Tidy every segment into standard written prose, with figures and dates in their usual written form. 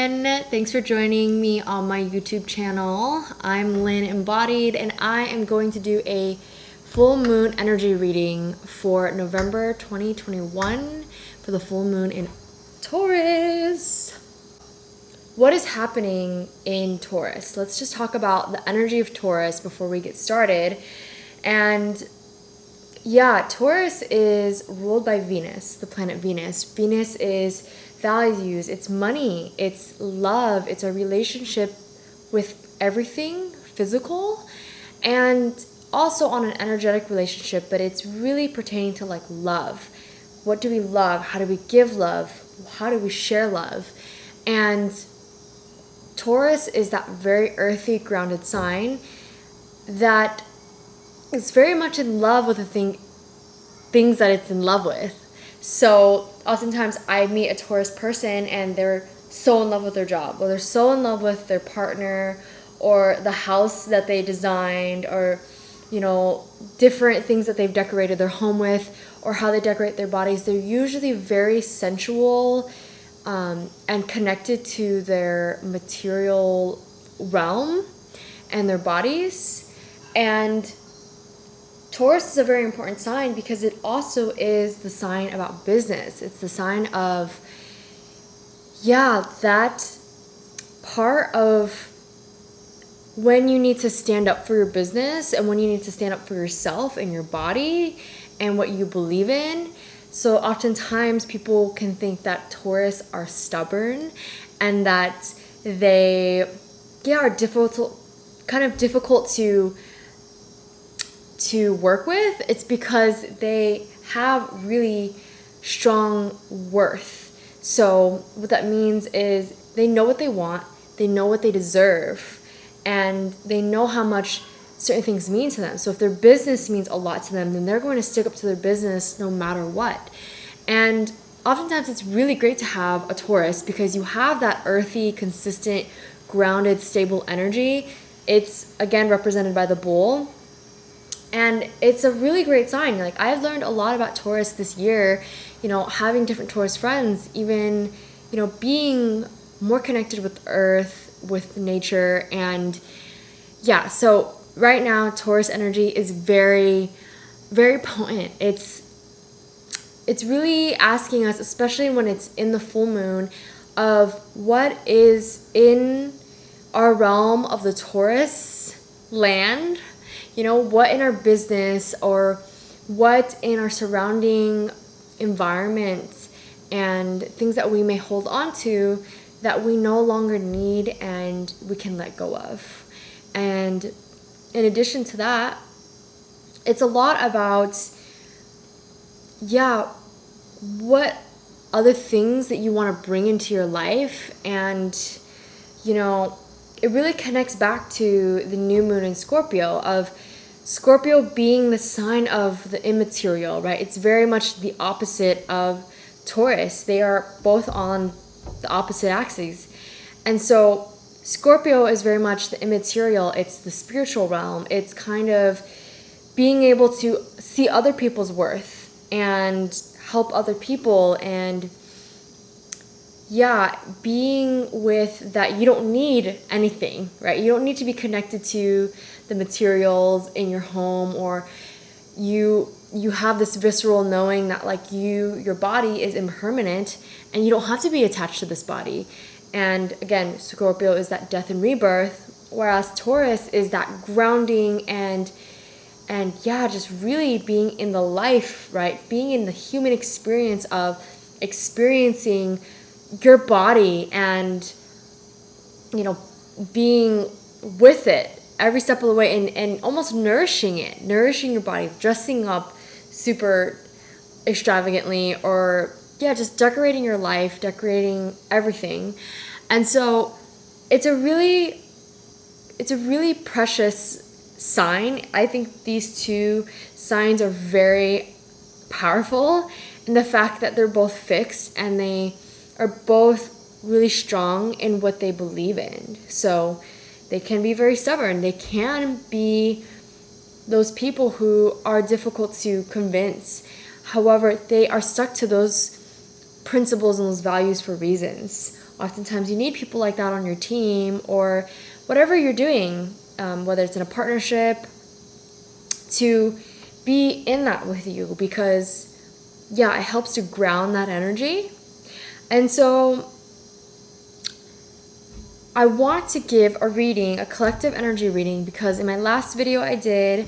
everyone. Thanks for joining me on my YouTube channel. I'm Lynn Embodied, and I am going to do a full moon energy reading for November 2021 for the full moon in Taurus. What is happening in Taurus? Let's just talk about the energy of Taurus before we get started. And yeah, Taurus is ruled by Venus, the planet Venus. Venus is values, it's money, it's love, it's a relationship with everything physical, and also on an energetic relationship, but it's really pertaining to like love. What do we love? How do we give love? How do we share love? And Taurus is that very earthy, grounded sign that is very much in love with the things that it's in love with. So oftentimes I meet a Taurus person and they're so in love with their job, or they're so in love with their partner, or the house that they designed, or different things that they've decorated their home with, or how they decorate their bodies. They're usually very sensual and connected to their material realm and their bodies. And Taurus is a very important sign because it also is the sign about business. It's the sign of, that part of when you need to stand up for your business and when you need to stand up for yourself and your body and what you believe in. So oftentimes people can think that Taurus are stubborn and that they are difficult to work with. It's because they have really strong worth. So what that means is they know what they want, they know what they deserve, and they know how much certain things mean to them. So if their business means a lot to them, then they're going to stick up to their business no matter what. And oftentimes it's really great to have a Taurus because you have that earthy, consistent, grounded, stable energy. It's again represented by the bull. And it's a really great sign. Like, I've learned a lot about Taurus this year, having different Taurus friends, even, being more connected with Earth, with nature. And yeah, so right now, Taurus energy is very, very potent. It's really asking us, especially when it's in the full moon, of what is in our realm of the Taurus land. What in our business or what in our surrounding environment and things that we may hold on to that we no longer need and we can let go of. And in addition to that, it's a lot about, what other things that you want to bring into your life. And, it really connects back to the new moon in Scorpio, of Scorpio being the sign of the immaterial, right? It's very much the opposite of Taurus. They are both on the opposite axes. And so Scorpio is very much the immaterial. It's the spiritual realm. It's kind of being able to see other people's worth and help other people, and being with that you don't need anything, right? You don't need to be connected to the materials in your home, or you have this visceral knowing that like your body is impermanent and you don't have to be attached to this body. And again, Scorpio is that death and rebirth, whereas Taurus is that grounding and just really being in the life, right? Being in the human experience of experiencing your body and, being with it every step of the way, and almost nourishing your body, dressing up super extravagantly, or just decorating your life, decorating everything. And so it's a really precious sign. I think these two signs are very powerful in the fact that they're both fixed and they are both really strong in what they believe in. So they can be very stubborn. They can be those people who are difficult to convince. However, they are stuck to those principles and those values for reasons. Oftentimes you need people like that on your team, or whatever you're doing, whether it's in a partnership, to be in that with you, because yeah, it helps to ground that energy. And so I want to give a reading, a collective energy reading, because in my last video I did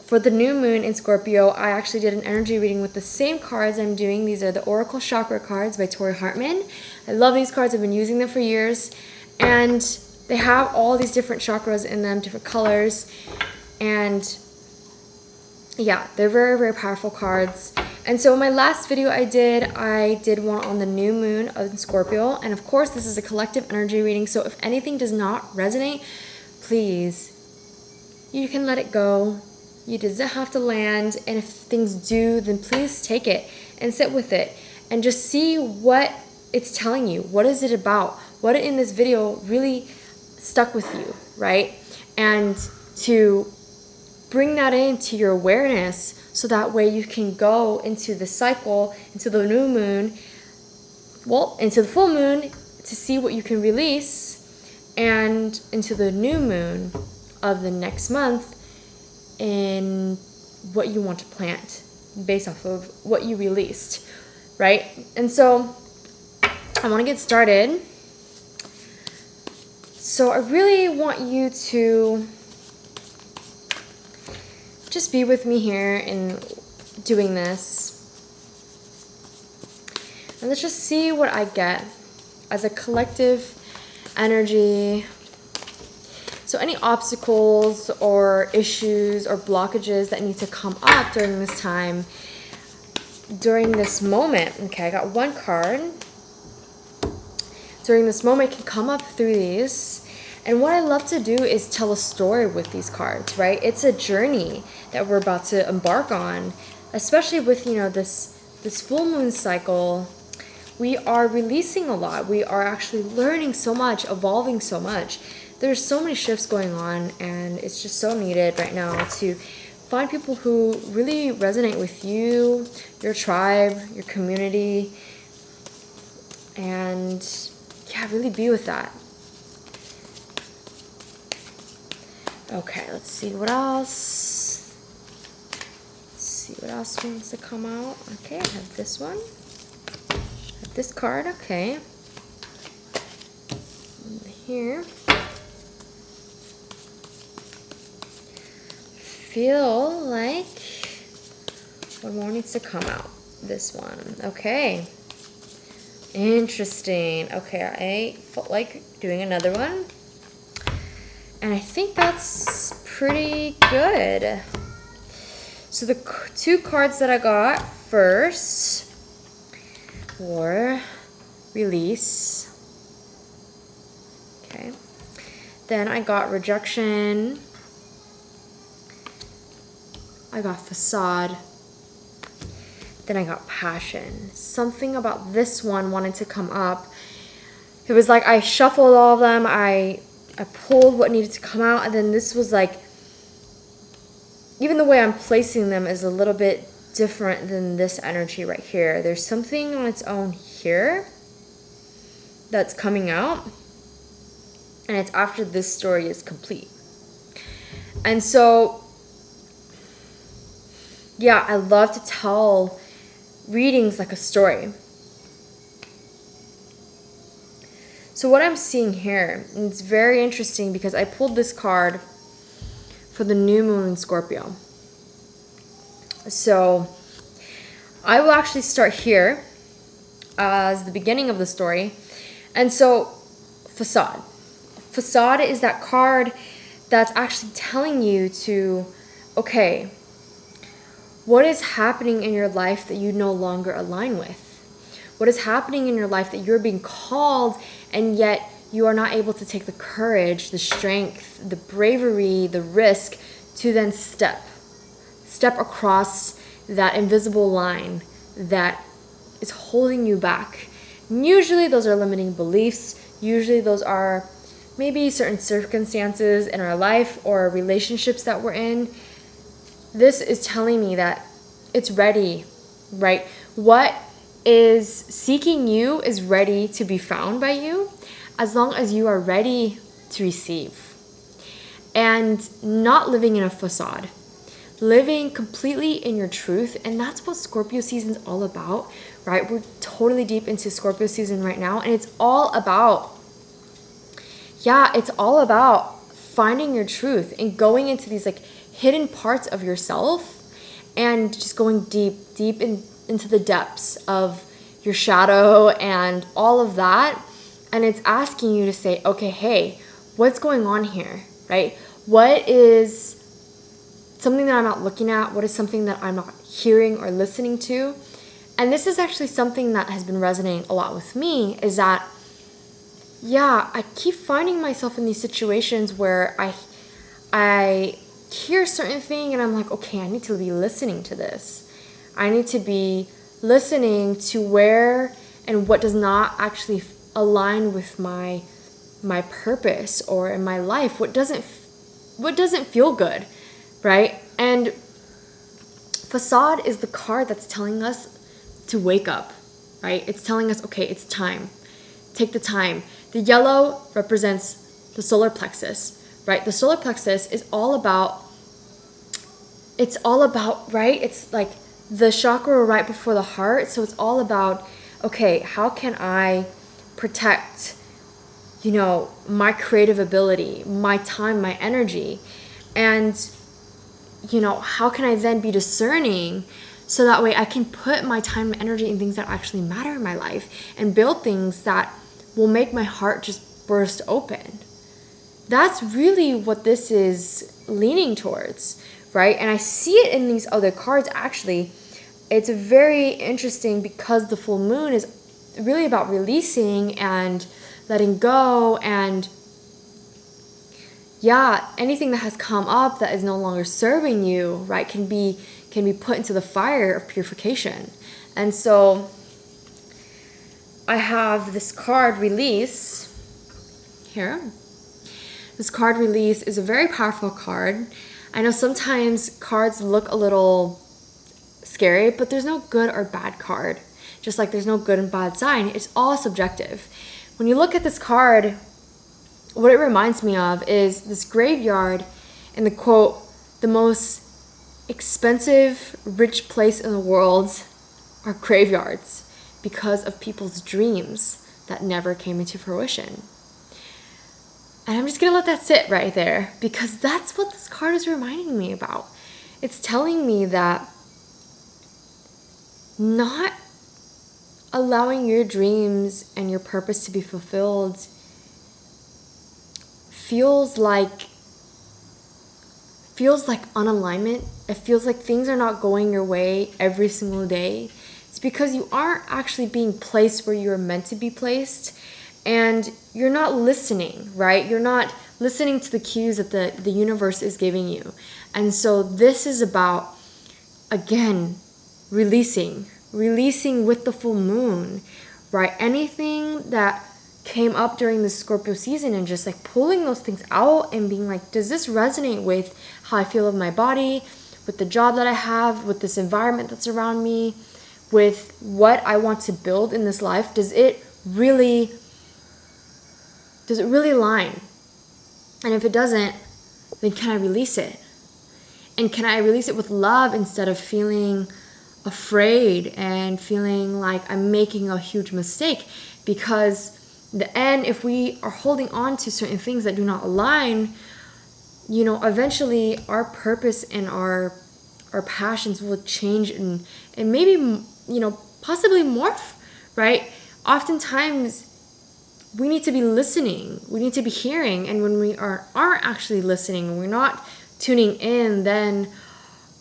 for the new moon in Scorpio, I actually did an energy reading with the same cards I'm doing. These are the Oracle Chakra cards by Tori Hartman. I love these cards. I've been using them for years. And they have all these different chakras in them, different colors. And yeah, they're very, very powerful cards. And so in my last video I did one on the new moon of Scorpio. And of course, this is a collective energy reading. So if anything does not resonate, please, you can let it go. You doesn't have to land. And if things do, then please take it and sit with it and just see what it's telling you. What is it about? What in this video really stuck with you, right? And to bring that into your awareness, so that way you can go into the cycle, into the new moon, into the full moon, to see what you can release, and into the new moon of the next month in what you want to plant based off of what you released, right? And so I want to get started. So I really want you to just be with me here in doing this. And let's just see what I get as a collective energy. So any obstacles or issues or blockages that need to come up during this time, during this moment. Okay, I got one card. During this moment, can come up through these. And what I love to do is tell a story with these cards, right? It's a journey that we're about to embark on, especially with, this full moon cycle. We are releasing a lot. We are actually learning so much, evolving so much. There's so many shifts going on, and it's just so needed right now to find people who really resonate with you, your tribe, your community, and yeah, really be with that. Okay, let's see what else. Let's see what else wants to come out. Okay, I have this one. I have this card, okay. And here. Feel like one more needs to come out. This one. Okay. Interesting. Okay, I felt like doing another one. And I think that's pretty good. So the two cards that I got first were release. Okay. Then I got rejection. I got facade. Then I got passion. Something about this one wanted to come up. It was like I shuffled all of them. I pulled what needed to come out, and then this was like, even the way I'm placing them is a little bit different than this energy right here. There's something on its own here that's coming out, and it's after this story is complete. And so, yeah, I love to tell readings like a story. So what I'm seeing here, and it's very interesting because I pulled this card for the new moon in Scorpio. So I will actually start here as the beginning of the story. And so facade. Facade is that card that's actually telling you to, okay, what is happening in your life that you no longer align with? What is happening in your life that you're being called, and yet you are not able to take the courage, the strength, the bravery, the risk to then step across that invisible line that is holding you back. And usually those are limiting beliefs. Usually those are maybe certain circumstances in our life or relationships that we're in. This is telling me that it's ready, right? What is seeking you is ready to be found by you, as long as you are ready to receive. And not living in a facade. Living completely in your truth. And that's what Scorpio season is all about, right? We're totally deep into Scorpio season right now. And it's all about, it's all about finding your truth and going into these like hidden parts of yourself and just going deep into the depths of your shadow and all of that. And it's asking you to say, okay, hey, what's going on here, right? What is something that I'm not looking at? What is something that I'm not hearing or listening to? And this is actually something that has been resonating a lot with me, is that, I keep finding myself in these situations where I hear a certain thing and I'm like, okay, I need to be listening to this. I need to be listening to where and what does not actually align with my purpose or in my life, what doesn't feel good, right? And facade is the card that's telling us to wake up, right? It's telling us, okay, it's time. Take the time. The yellow represents the solar plexus, right? The solar plexus is all about, right? It's like the chakra right before the heart. So it's all about, okay, how can I protect, my creative ability, my time, my energy? And, how can I then be discerning so that way I can put my time and energy in things that actually matter in my life and build things that will make my heart just burst open? That's really what this is leaning towards, right? And I see it in these other cards. Actually, it's very interesting because the full moon is really about releasing and letting go, and anything that has come up that is no longer serving you, right, can be put into the fire of purification. And so I have this card release here. This card release is a very powerful card. I know sometimes cards look a little scary, but there's no good or bad card. Just like there's no good and bad sign. It's all subjective. When you look at this card, what it reminds me of is this graveyard and the quote, the most expensive, rich place in the world are graveyards because of people's dreams that never came into fruition. And I'm just going to let that sit right there because that's what this card is reminding me about. It's telling me that not allowing your dreams and your purpose to be fulfilled feels like unalignment. It feels like things are not going your way every single day. It's because you aren't actually being placed where you're meant to be placed, and you're not listening, right? You're not listening to the cues that the universe is giving you. And so this is about, again, releasing with the full moon, right? Anything that came up during the Scorpio season and just like pulling those things out and being like, does this resonate with how I feel of my body, with the job that I have, with this environment that's around me, with what I want to build in this life? Does it really align? And if it doesn't, then can I release it? And can I release it with love instead of feeling afraid and feeling like I'm making a huge mistake? Because if we are holding on to certain things that do not align, eventually our purpose and our passions will change and maybe, possibly morph, right? Oftentimes we need to be listening, we need to be hearing, and when we aren't actually listening, we're not tuning in, then,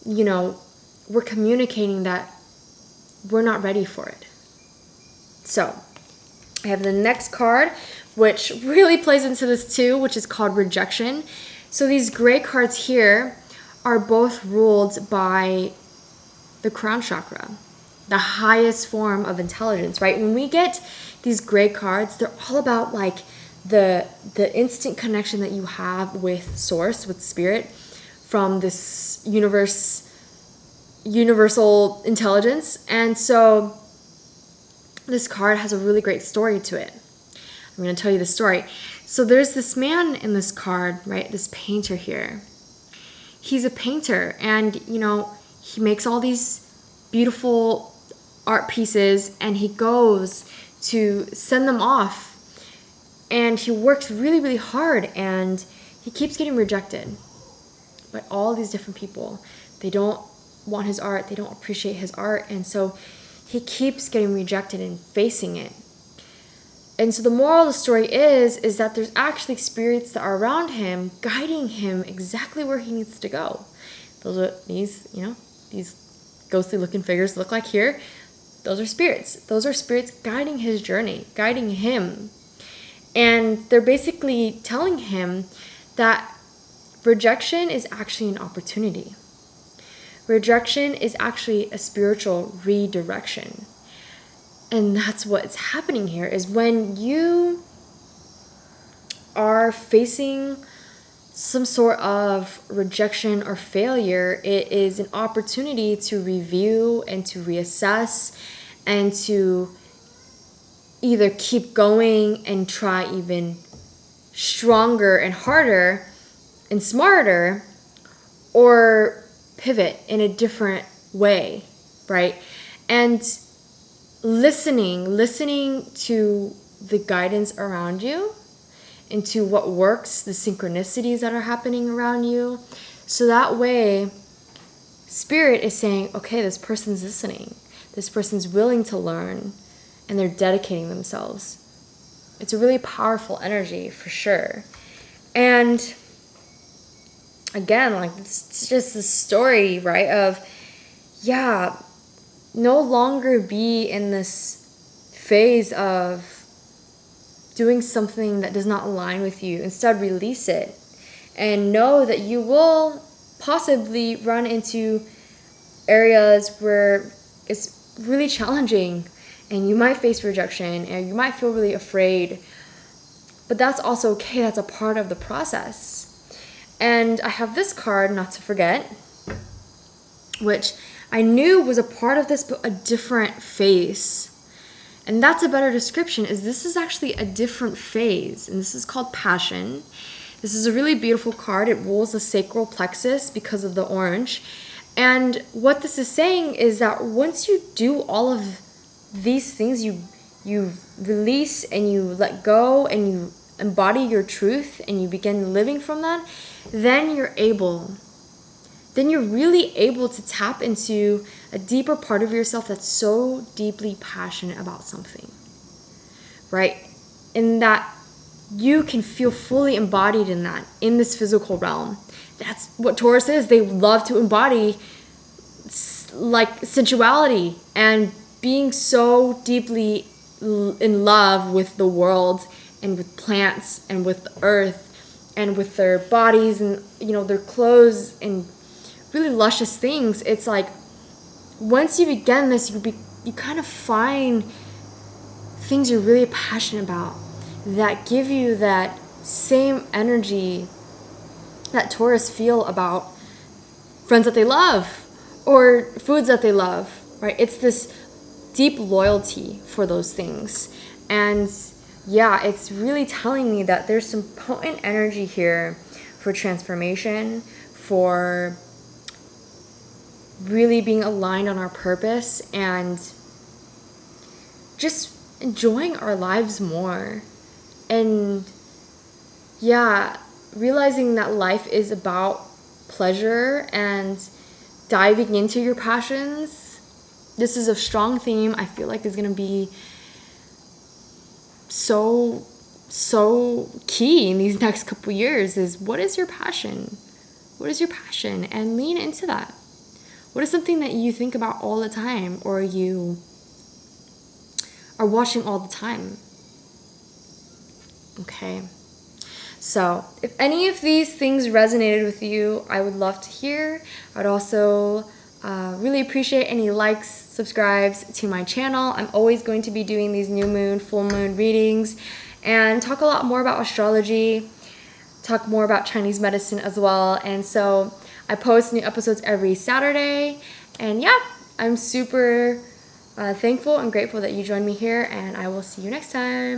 we're communicating that we're not ready for it. So I have the next card, which really plays into this too, which is called rejection. So these gray cards here are both ruled by the crown chakra, the highest form of intelligence, right? When we get these gray cards, they're all about like the instant connection that you have with source, with spirit, from this universal intelligence. And so this card has a really great story to it. I'm going to tell you the story. So there's this man in this card, right? This painter here. He's a painter, and, you know, he makes all these beautiful art pieces, and he goes to send them off. And he works really, really hard, and he keeps getting rejected by all these different people. They don't want his art. They don't appreciate his art. And so he keeps getting rejected and facing it. And so the moral of the story is that there's actually spirits that are around him, guiding him exactly where he needs to go. Those are these, you know, these ghostly looking figures look like here. Those are spirits. Those are spirits guiding his journey, guiding him. And they're basically telling him that rejection is actually an opportunity. Rejection is actually a spiritual redirection. And that's what's happening here, is when you are facing some sort of rejection or failure, it is an opportunity to review and to reassess and to either keep going and try even stronger and harder and smarter, or pivot in a different way, right? And listening to the guidance around you and to what works, the synchronicities that are happening around you. So that way, Spirit is saying, okay, this person's listening. This person's willing to learn, and they're dedicating themselves. It's a really powerful energy for sure. And again, like, it's just the story, right, of, yeah, no longer be in this phase of doing something that does not align with you. Instead, release it and know that you will possibly run into areas where it's really challenging and you might face rejection and you might feel really afraid. But that's also okay. That's a part of the process. And I have this card, not to forget, which I knew was a part of this, but a different phase. And that's a better description, is this is actually a different phase. And this is called Passion. This is a really beautiful card. It rules the sacral plexus because of the orange. And what this is saying is that once you do all of these things, you release and you let go and you embody your truth and you begin living from that, then you're really able to tap into a deeper part of yourself that's so deeply passionate about something, right? And that you can feel fully embodied in that, in this physical realm. That's what Taurus is. They love to embody like sensuality and being so deeply in love with the world and with plants and with the earth and with their bodies and, you know, their clothes and really luscious things. It's like once you begin this, you kind of find things you're really passionate about that give you that same energy that Taurus feel about friends that they love or foods that they love, right? It's this deep loyalty for those things. And yeah, it's really telling me that there's some potent energy here for transformation, for really being aligned on our purpose and just enjoying our lives more. And yeah, realizing that life is about pleasure and diving into your passions. This is a strong theme. I feel like it's going to be so key in these next couple years, is what is your passion? What is your passion? And lean into that. What is something that you think about all the time or you are watching all the time? Okay. So if any of these things resonated with you, I would love to hear. I'd also really appreciate any likes, subscribes to my channel. I'm always going to be doing these new moon, full moon readings and talk a lot more about astrology, talk more about Chinese medicine as well. And so I post new episodes every Saturday. And yeah, I'm super thankful and grateful that you joined me here, and I will see you next time.